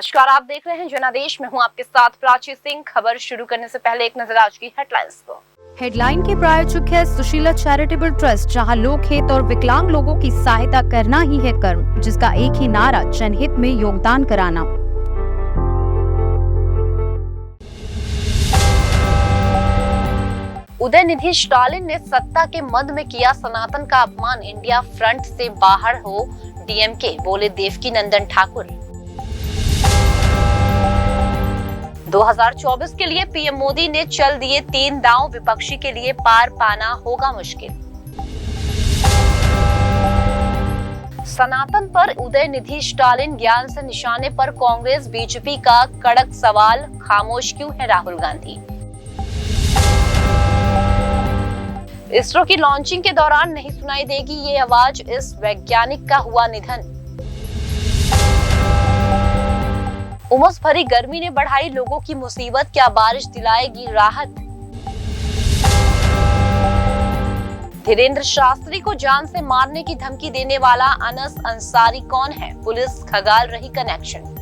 नमस्कार, आप देख रहे हैं जनादेश में हूं आपके साथ प्राची सिंह। खबर शुरू करने से पहले एक नजर आज की हेडलाइंस पर। हेडलाइन के प्रायोजक है सुशीला चैरिटेबल ट्रस्ट, जहां लोक हित और विकलांग लोगों की सहायता करना ही है कर्म, जिसका एक ही नारा जनहित में योगदान कराना। उदयनिधि स्टालिन ने सत्ता के मद में किया सनातन का अपमान, इंडिया फ्रंट से बाहर हो डीएमके, बोले देवकीनंदन ठाकुर। 2024 के लिए पीएम मोदी ने चल दिए 3 दांव, विपक्षी के लिए पार पाना होगा मुश्किल। सनातन पर उदयनिधि स्टालिन, ज्ञान से निशाने पर कांग्रेस बीजेपी का कड़क सवाल, खामोश क्यों है राहुल गांधी। इसरो की लॉन्चिंग के दौरान नहीं सुनाई देगी ये आवाज, इस वैज्ञानिक का हुआ निधन। उमस भरी गर्मी ने बढ़ाई लोगों की मुसीबत, क्या बारिश दिलाएगी राहत। धीरेन्द्र शास्त्री को जान से मारने की धमकी देने वाला अनस अंसारी कौन है, पुलिस खगाल रही कनेक्शन।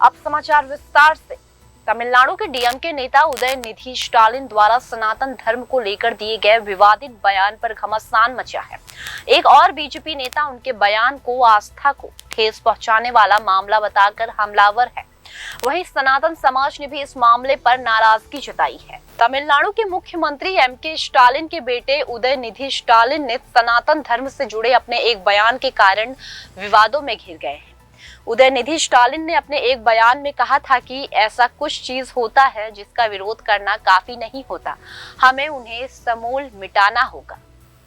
अब समाचार विस्तार से। तमिलनाडु के डीएमके नेता उदयनिधि स्टालिन द्वारा सनातन धर्म को लेकर दिए गए विवादित बयान पर घमासान मचा है। एक और बीजेपी नेता उनके बयान को आस्था को ठेस पहुंचाने वाला मामला बताकर हमलावर है। वहीं सनातन समाज ने भी इस मामले पर नाराजगी जताई है। तमिलनाडु के मुख्यमंत्री एमके स्टालिन के बेटे उदयनिधि स्टालिन ने सनातन धर्म से जुड़े अपने एक बयान के कारण विवादों में घिर गए हैं। उदयनिधि स्टालिन ने अपने एक बयान में कहा था कि ऐसा कुछ चीज होता है जिसका विरोध करना काफी नहीं होता, हमें उन्हें समूल मिटाना होगा।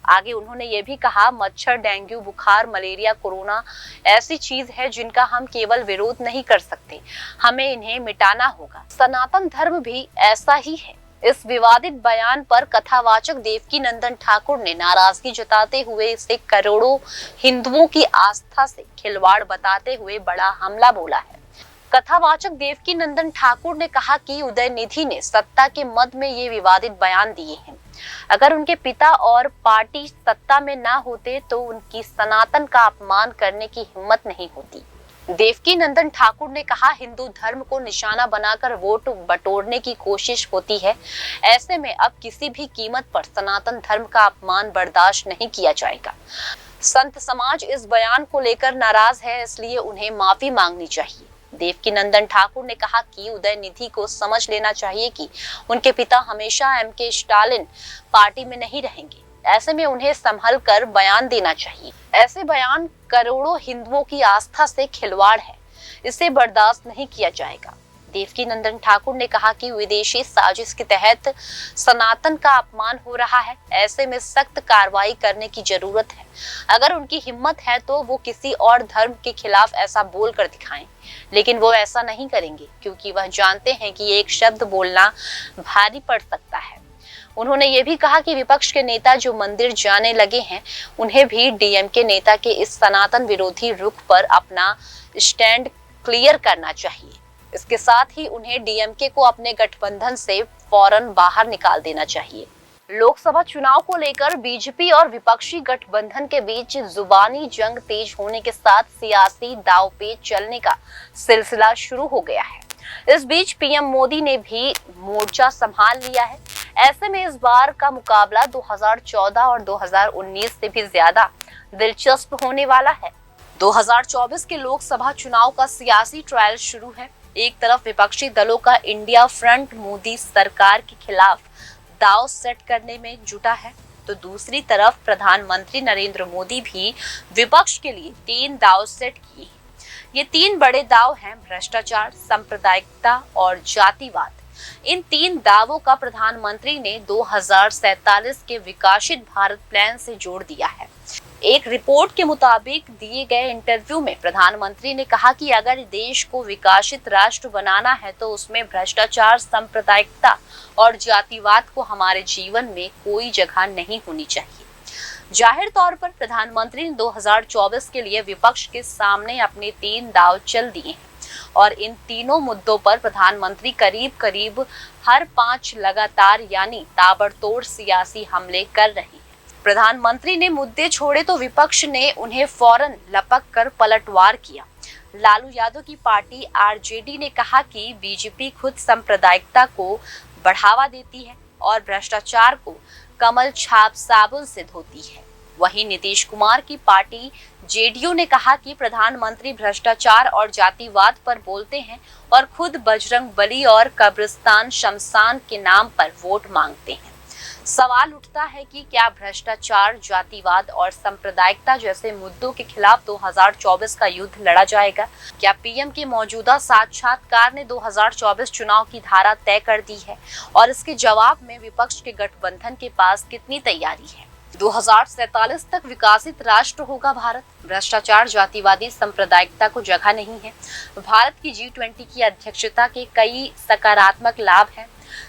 आगे उन्होंने ये भी कहा, मच्छर, डेंगू, बुखार, मलेरिया, कोरोना ऐसी चीज है जिनका हम केवल विरोध नहीं कर सकते, हमें इन्हें मिटाना होगा। सनातन धर्म भी ऐसा ही है। इस विवादित बयान पर कथावाचक देवकीनंदन ठाकुर ने नाराजगी जताते हुए इसे करोड़ों हिंदुओं की आस्था से खिलवाड़ बताते हुए बड़ा हमला बोला है। कथावाचक देवकीनंदन ठाकुर ने कहा कि उदयनिधि ने सत्ता के मद में ये विवादित बयान दिए हैं। अगर उनके पिता और पार्टी सत्ता में ना होते तो उनकी सनातन का अपमान करने की हिम्मत नहीं होती। देवकीनंदन ठाकुर ने कहा, हिंदू धर्म को निशाना बनाकर वोट बटोरने की कोशिश होती है। ऐसे में अब किसी भी कीमत पर सनातन धर्म का अपमान बर्दाश्त नहीं किया जाएगा। संत समाज इस बयान को लेकर नाराज है, इसलिए उन्हें माफी मांगनी चाहिए। देवकीनंदन ठाकुर ने कहा कि उदयनिधि को समझ लेना चाहिए कि उनके पिता हमेशा एमके स्टालिन पार्टी में नहीं रहेंगे। ऐसे में उन्हें संभल कर बयान देना चाहिए। ऐसे बयान करोड़ों हिंदुओं की आस्था से खिलवाड़ है, इसे बर्दाश्त नहीं किया जाएगा। देवकीनंदन ठाकुर ने कहा कि विदेशी साजिश के तहत सनातन का अपमान हो रहा है, ऐसे में सख्त कार्रवाई करने की जरूरत है। अगर उनकी हिम्मत है तो वो किसी और धर्म के खिलाफ ऐसा बोल कर दिखाएं, लेकिन वो ऐसा नहीं करेंगे क्योंकि वह जानते हैं कि एक शब्द बोलना भारी पड़ सकता है। उन्होंने ये भी कहा कि विपक्ष के नेता जो मंदिर जाने लगे हैं, उन्हें भी डीएमके नेता के इस सनातन विरोधी रुख पर अपना स्टैंड क्लियर करना चाहिए। इसके साथ ही उन्हें डीएमके को अपने गठबंधन से फौरन बाहर निकाल देना चाहिए। लोकसभा चुनाव को लेकर बीजेपी और विपक्षी गठबंधन के बीच जुबानी जंग तेज होने के साथ सियासी दांवपेच चलने का सिलसिला शुरू हो गया है। इस बीच पीएम मोदी ने भी मोर्चा संभाल लिया है। ऐसे में इस बार का मुकाबला 2014 और 2019 से भी ज्यादा दिलचस्प होने वाला है। 2024 के लोकसभा चुनाव का सियासी ट्रायल शुरू है। एक तरफ विपक्षी दलों का इंडिया फ्रंट मोदी सरकार के खिलाफ दांव सेट करने में जुटा है, तो दूसरी तरफ प्रधानमंत्री नरेंद्र मोदी भी विपक्ष के लिए 3 दांव सेट किए हैं। ये 3 बड़े दांव हैं भ्रष्टाचार, सांप्रदायिकता और जातिवाद। इन 3 दावों का प्रधानमंत्री ने 2047 के विकसित भारत प्लान से जोड़ दिया है। एक रिपोर्ट के मुताबिक दिए गए इंटरव्यू में प्रधानमंत्री ने कहा कि अगर देश को विकसित राष्ट्र बनाना है तो उसमें भ्रष्टाचार, सांप्रदायिकता और जातिवाद को हमारे जीवन में कोई जगह नहीं होनी चाहिए। जाहिर तौर पर प्रधानमंत्री ने 2024 के लिए विपक्ष के सामने अपने 3 दांव चल दिए हैं और इन तीनों मुद्दों पर प्रधानमंत्री करीब करीब हर 5 लगातार यानी ताबड़तोड़ सियासी हमले कर रहे हैं। प्रधानमंत्री ने मुद्दे छोड़े तो विपक्ष ने उन्हें फौरन लपक कर पलटवार किया। लालू यादव की पार्टी आरजेडी ने कहा कि बीजेपी खुद सांप्रदायिकता को बढ़ावा देती है और भ्रष्टाचार को कमल छाप साबुन से धोती है। वहीं नीतीश कुमार की पार्टी जेडीयू ने कहा कि प्रधानमंत्री भ्रष्टाचार और जातिवाद पर बोलते हैं और खुद बजरंग बली और कब्रिस्तान शमशान के नाम पर वोट मांगते हैं। सवाल उठता है कि क्या भ्रष्टाचार, जातिवाद और सांप्रदायिकता जैसे मुद्दों के खिलाफ 2024 का युद्ध लड़ा जाएगा? क्या पीएम के मौजूदा साक्षात्कार ने 2024 चुनाव की धारा तय कर दी है? और इसके जवाब में विपक्ष के गठबंधन के पास कितनी तैयारी है? 2047 तक विकसित राष्ट्र होगा भारत। भ्रष्टाचार, जातिवादी, सांप्रदायिकता को जगह नहीं है। भारत की G20 की अध्यक्षता के कई सकारात्मक लाभ हैं।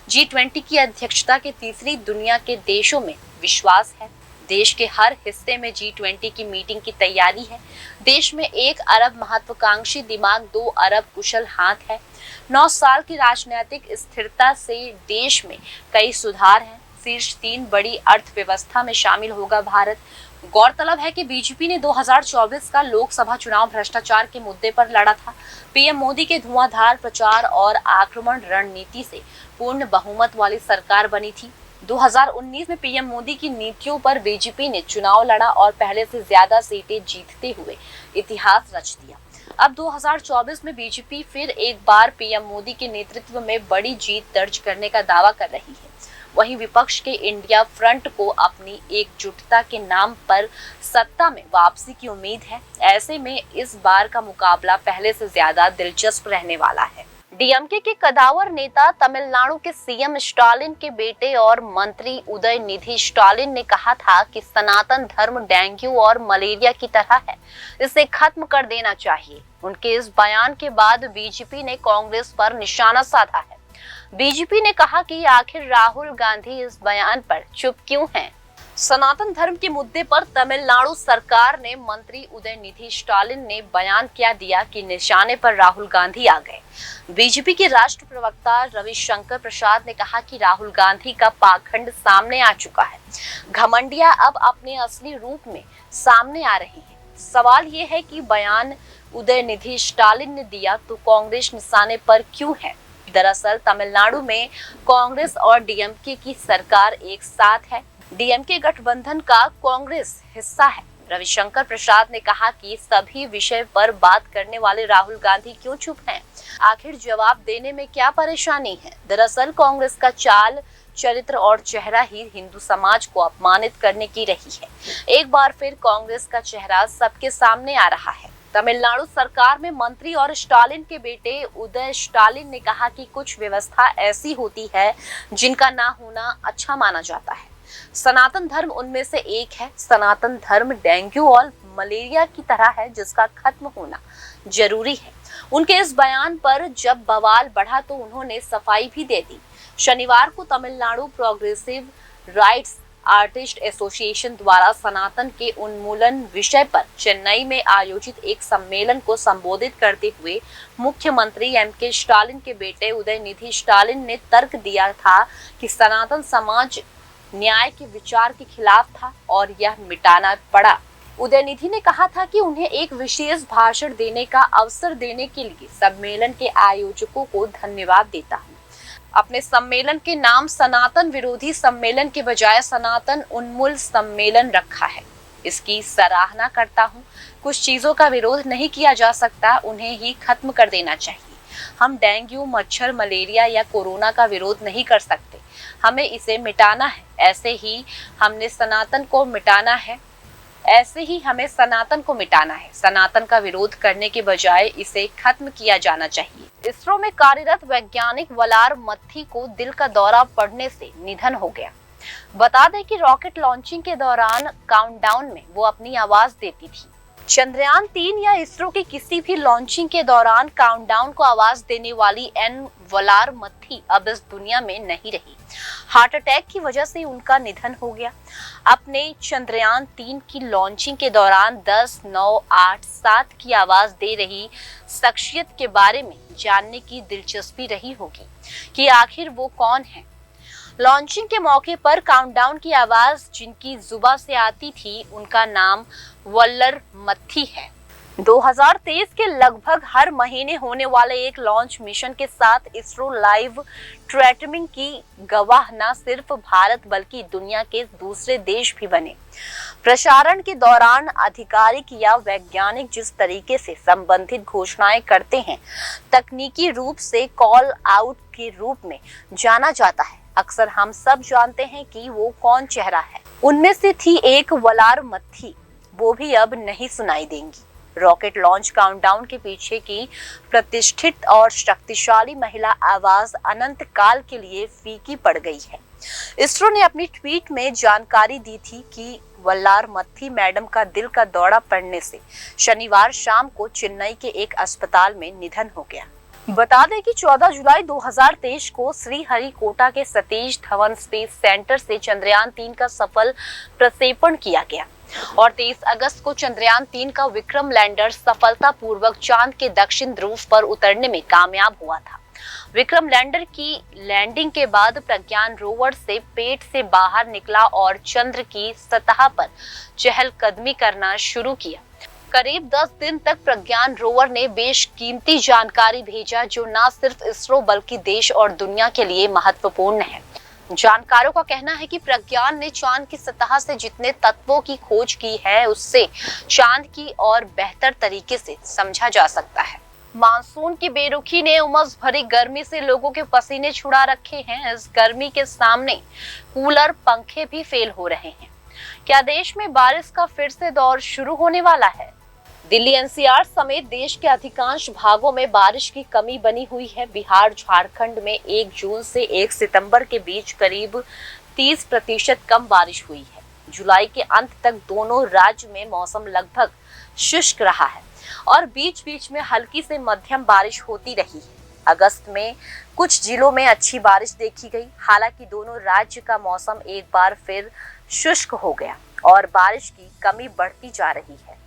G20 की अध्यक्षता के तीसरी दुनिया के देशों में विश्वास है। देश के हर हिस्से में G20 की मीटिंग की तैयारी है। देश में 1 अरब महत्वाकांक्षी दिमाग, 2 अरब कुशल हाथ है। 9 साल की राजनीतिक स्थिरता से देश में कई सुधार हैं। शीर्ष 3 बड़ी अर्थव्यवस्था में शामिल होगा भारत। गौरतलब है कि बीजेपी ने 2024 का लोकसभा चुनाव भ्रष्टाचार के मुद्दे पर लड़ा था। पीएम मोदी के धुआंधार प्रचार और आक्रमण रणनीति से पूर्ण बहुमत वाली सरकार बनी थी। 2019 में पीएम मोदी की नीतियों पर बीजेपी ने चुनाव लड़ा और पहले से ज्यादा सीटें जीतते हुए इतिहास रच दिया। अब 2024 में बीजेपी फिर एक बार पीएम मोदी के नेतृत्व में बड़ी जीत दर्ज करने का दावा कर रही है। वहीं विपक्ष के इंडिया फ्रंट को अपनी एकजुटता के नाम पर सत्ता में वापसी की उम्मीद है। ऐसे में इस बार का मुकाबला पहले से ज्यादा दिलचस्प रहने वाला है। डीएमके के कदावर नेता तमिलनाडु के सीएम स्टालिन के बेटे और मंत्री उदयनिधि स्टालिन ने कहा था कि सनातन धर्म डेंगू और मलेरिया की तरह है, इसे खत्म कर देना चाहिए। उनके इस बयान के बाद बीजेपी ने कांग्रेस पर निशाना साधा है। बीजेपी ने कहा कि आखिर राहुल गांधी इस बयान पर चुप क्यों हैं? सनातन धर्म के मुद्दे पर तमिलनाडु सरकार ने मंत्री उदयनिधि स्टालिन ने बयान क्या दिया कि निशाने पर राहुल गांधी आ गए। बीजेपी के राष्ट्रीय प्रवक्ता रविशंकर प्रसाद ने कहा कि राहुल गांधी का पाखंड सामने आ चुका है। घमंडिया अब अपने असली रूप में सामने आ रही है। सवाल ये है कि बयान उदयनिधि स्टालिन ने दिया तो कांग्रेस निशाने पर क्यों है? दरअसल तमिलनाडु में कांग्रेस और डीएमके की सरकार एक साथ है। डीएमके गठबंधन का कांग्रेस हिस्सा है। रविशंकर प्रसाद ने कहा कि सभी विषय पर बात करने वाले राहुल गांधी क्यों चुप हैं? आखिर जवाब देने में क्या परेशानी है? दरअसल कांग्रेस का चाल, चरित्र और चेहरा ही हिंदू समाज को अपमानित करने की रही है। एक बार फिर कांग्रेस का चेहरा सबके सामने आ रहा है। तमिलनाडु सरकार में मंत्री और स्टालिन के बेटे उदय स्टालिन ने कहा कि कुछ व्यवस्था ऐसी होती है जिनका ना होना अच्छा माना जाता है। सनातन धर्म उनमें से एक है। सनातन धर्म डेंगू और मलेरिया की तरह है जिसका खत्म होना जरूरी है। उनके इस बयान पर जब बवाल बढ़ा तो उन्होंने सफाई भी दे दी। शनिवार को Tamil Nadu progressive rights artist association द्वारा सनातन के उन्मूलन विषय पर चेन्नई में आयोजित एक सम्मेलन को संबोधित करते हुए मुख्यमंत्री एमके स्टालिन के बेटे उदयनिधि स्टालिन ने तर्क दिया था कि सनातन समाज न्याय के विचार के खिलाफ था और यह मिटाना पड़ा। उदयनिधि ने कहा था कि उन्हें एक विशेष भाषण देने का अवसर देने के लिए सम्मेलन के आयोजकों को धन्यवाद देता हूँ। अपने सम्मेलन के नाम सनातन विरोधी सम्मेलन के बजाय सनातन उन्मूल सम्मेलन रखा है। इसकी सराहना करता हूँ। कुछ चीजों का विरोध नहीं किया जा सकता, उन्हें ही खत्म कर देना चाहिए। हम डेंगू, मच्छर, मलेरिया या कोरोना का विरोध नहीं कर सकते, हमें इसे मिटाना है। ऐसे ही हमें सनातन को मिटाना है। सनातन का विरोध करने के बजाय इसे खत्म किया जाना चाहिए। इसरो में कार्यरत वैज्ञानिक वलार मथी को दिल का दौरा पड़ने से निधन हो गया। बता दें कि रॉकेट लॉन्चिंग के दौरान काउंटडाउन में वो अपनी आवाज देती थी। चंद्रयान 3 या इसरो की किसी भी लॉन्चिंग के दौरान काउंटडाउन को आवाज देने वाली एन वलार मथी अब इस दुनिया में नहीं रही। हार्ट अटैक की वजह से उनका निधन हो गया। अपने चंद्रयान 3 की लॉन्चिंग के दौरान 10, 9, 8, 7 की आवाज दे रही शख्सियत के बारे में जानने की दिलचस्पी रही होगी कि आखिर वो कौन है। लॉन्चिंग के मौके पर काउंटडाउन की आवाज जिनकी जुबान से आती थी उनका नाम वल्लर मत्थी है। 2023 के लगभग हर महीने होने वाले एक लॉन्च मिशन के साथ इसरो लाइव ट्रैकिंग की गवाह न सिर्फ भारत बल्कि दुनिया के दूसरे देश भी बने। प्रसारण के दौरान आधिकारिक या वैज्ञानिक जिस तरीके से संबंधित घोषणाएं करते हैं, तकनीकी रूप से कॉल आउट के रूप में जाना जाता है। अक्सर हम सब जानते हैं कि वो कौन चेहरा है। उनमें से थी एक वलार मत्थी, वो भी अब नहीं सुनाई देंगी। रॉकेट लॉन्च काउंटडाउन के पीछे की प्रतिष्ठित और शक्तिशाली महिला आवाज अनंत काल के लिए फीकी पड़ गई है। इसरो ने अपनी ट्वीट में जानकारी दी थी कि वल्लार मत्थी मैडम का दिल का दौरा पड़ने से शनिवार शाम को चेन्नई के एक अस्पताल में निधन हो गया। बता दें कि 14 जुलाई 2023 को श्रीहरिकोटा के सतीश धवन स्पेस सेंटर से चंद्रयान 3 का सफल प्रक्षेपण किया गया और 23 अगस्त को चंद्रयान 3 का विक्रम लैंडर सफलतापूर्वक चांद के दक्षिण ध्रुव पर उतरने में कामयाब हुआ था। विक्रम लैंडर की लैंडिंग के बाद प्रज्ञान रोवर से पेट से बाहर निकला और चंद्र की सतह पर चहलकदमी करना शुरू किया। करीब 10 दिन तक प्रज्ञान रोवर ने बेशकीमती जानकारी भेजा जो न सिर्फ इसरो बल्कि देश और दुनिया के लिए महत्वपूर्ण है। जानकारों का कहना है कि प्रज्ञान ने चांद की सतह से जितने तत्वों की खोज की है उससे चांद की और बेहतर तरीके से समझा जा सकता है। मानसून की बेरुखी ने उमस भरी गर्मी से लोगों के पसीने छुड़ा रखे हैं। इस गर्मी के सामने कूलर, पंखे भी फेल हो रहे हैं। क्या देश में बारिश का फिर से दौर शुरू होने वाला है? दिल्ली एनसीआर समेत देश के अधिकांश भागों में बारिश की कमी बनी हुई है। बिहार, झारखंड में 1 जून से 1 सितंबर के बीच करीब 30% कम बारिश हुई है। जुलाई के अंत तक दोनों राज्य में मौसम लगभग शुष्क रहा है और बीच बीच में हल्की से मध्यम बारिश होती रही है। अगस्त में कुछ जिलों में अच्छी बारिश देखी गई। हालांकि दोनों राज्य का मौसम एक बार फिर शुष्क हो गया और बारिश की कमी बढ़ती जा रही है।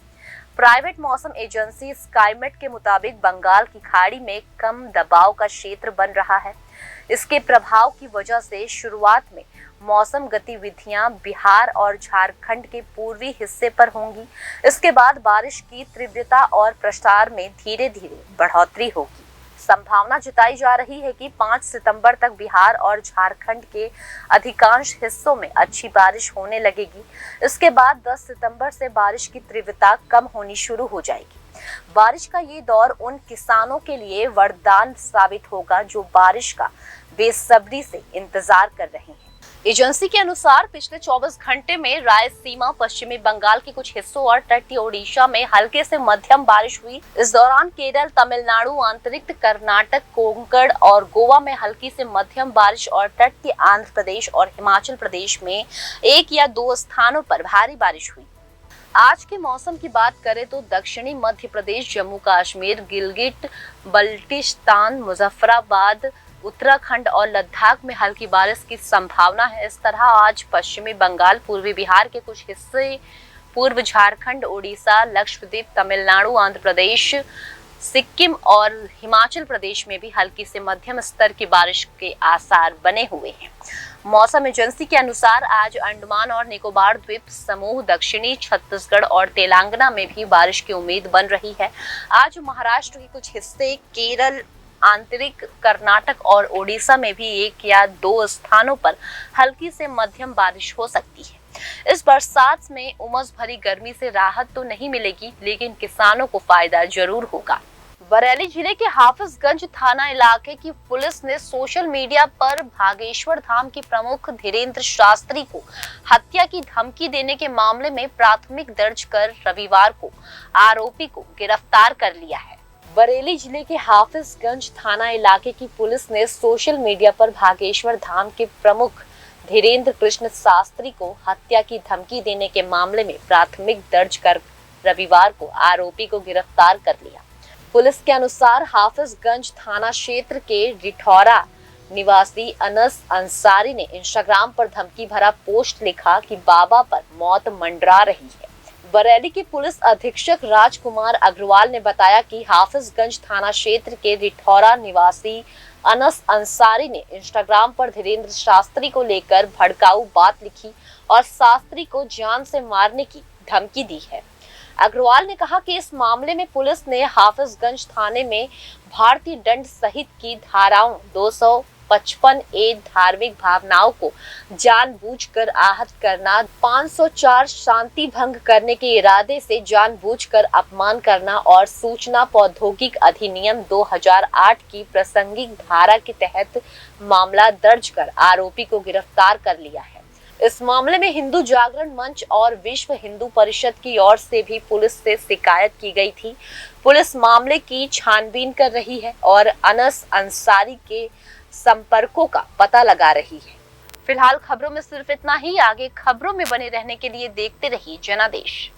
प्राइवेट मौसम एजेंसी स्काईमेट के मुताबिक बंगाल की खाड़ी में कम दबाव का क्षेत्र बन रहा है। इसके प्रभाव की वजह से शुरुआत में मौसम गतिविधियां बिहार और झारखंड के पूर्वी हिस्से पर होंगी। इसके बाद बारिश की तीव्रता और प्रसार में धीरे धीरे बढ़ोतरी होगी। संभावना जताई जा रही है कि 5 सितंबर तक बिहार और झारखंड के अधिकांश हिस्सों में अच्छी बारिश होने लगेगी। इसके बाद 10 सितंबर से बारिश की तीव्रता कम होनी शुरू हो जाएगी। बारिश का ये दौर उन किसानों के लिए वरदान साबित होगा जो बारिश का बेसब्री से इंतजार कर रहे हैं। एजेंसी के अनुसार पिछले 24 घंटे में रायलसीमा, पश्चिमी बंगाल के कुछ हिस्सों और तटीय ओडिशा में हल्के से मध्यम बारिश हुई। इस दौरान केरल, तमिलनाडु, आंतरिक कर्नाटक, कोंकण और गोवा में हल्की से मध्यम बारिश और तटीय आंध्र प्रदेश और हिमाचल प्रदेश में 1 या 2 स्थानों पर भारी बारिश हुई। आज के मौसम की बात करें तो दक्षिणी मध्य प्रदेश, जम्मू कश्मीर, गिलगिट बल्टिस्तान, मुजफ्फराबाद, उत्तराखंड और लद्दाख में हल्की बारिश की संभावना है। इस तरह आज पश्चिमी बंगाल, पूर्वी बिहार के कुछ हिस्से, पूर्व झारखंड, ओडिशा, लक्षद्वीप, तमिलनाडु, आंध्र प्रदेश, सिक्किम और हिमाचल प्रदेश में भी हल्की से मध्यम स्तर की बारिश के आसार बने हुए हैं। मौसम एजेंसी के अनुसार आज अंडमान और निकोबार द्वीप समूह, दक्षिणी छत्तीसगढ़ और तेलंगाना में भी बारिश की उम्मीद बन रही है। आज महाराष्ट्र के कुछ हिस्से, केरल, आंतरिक कर्नाटक और ओडिशा में भी 1 या 2 स्थानों पर हल्की से मध्यम बारिश हो सकती है। इस बरसात में उमस भरी गर्मी से राहत तो नहीं मिलेगी, लेकिन किसानों को फायदा जरूर होगा। बरेली जिले के हाफिजगंज थाना इलाके की पुलिस ने सोशल मीडिया पर भागेश्वर धाम के प्रमुख धीरेन्द्र शास्त्री को हत्या की धमकी देने के मामले में प्राथमिक दर्ज कर रविवार को आरोपी को गिरफ्तार कर लिया है। बरेली जिले के हाफिजगंज थाना इलाके की पुलिस ने सोशल मीडिया पर भागेश्वर धाम के प्रमुख धीरेन्द्र कृष्ण शास्त्री को हत्या की धमकी देने के मामले में प्राथमिक दर्ज कर रविवार को आरोपी को गिरफ्तार कर लिया। पुलिस के अनुसार हाफिजगंज थाना क्षेत्र के रिठौरा निवासी अनस अंसारी ने इंस्टाग्राम पर धमकी भरा पोस्ट लिखा कि बाबा पर मौत मंडरा रही है। बरेली के पुलिस अधीक्षक राजकुमार अग्रवाल ने बताया कि हाफिजगंज थाना क्षेत्र के रिठौरा निवासी अनस अंसारी ने इंस्टाग्राम पर धीरेन्द्र शास्त्री को लेकर भड़काऊ बात लिखी और शास्त्री को जान से मारने की धमकी दी है। अग्रवाल ने कहा कि इस मामले में पुलिस ने हाफिजगंज थाने में भारतीय दंड सहित की धाराओं 255A धार्मिक भावनाओं को जानबूझकर आहत करना, 504 शांति भंग करने के इरादे से जानबूझकर अपमान करना और सूचना प्रौद्योगिकी अधिनियम 2008 की प्रासंगिक धारा के तहत मामला दर्ज कर आरोपी को गिरफ्तार कर लिया है। इस मामले में हिंदू जागरण मंच और विश्व हिंदू परिषद की ओर से भी पुलिस से शिकायत की गई थी। पुलिस मामले की छानबीन कर रही है और अनस अंसारी के संपर्कों का पता लगा रही है। फिलहाल खबरों में सिर्फ इतना ही। आगे खबरों में बने रहने के लिए देखते रहिए जनादेश।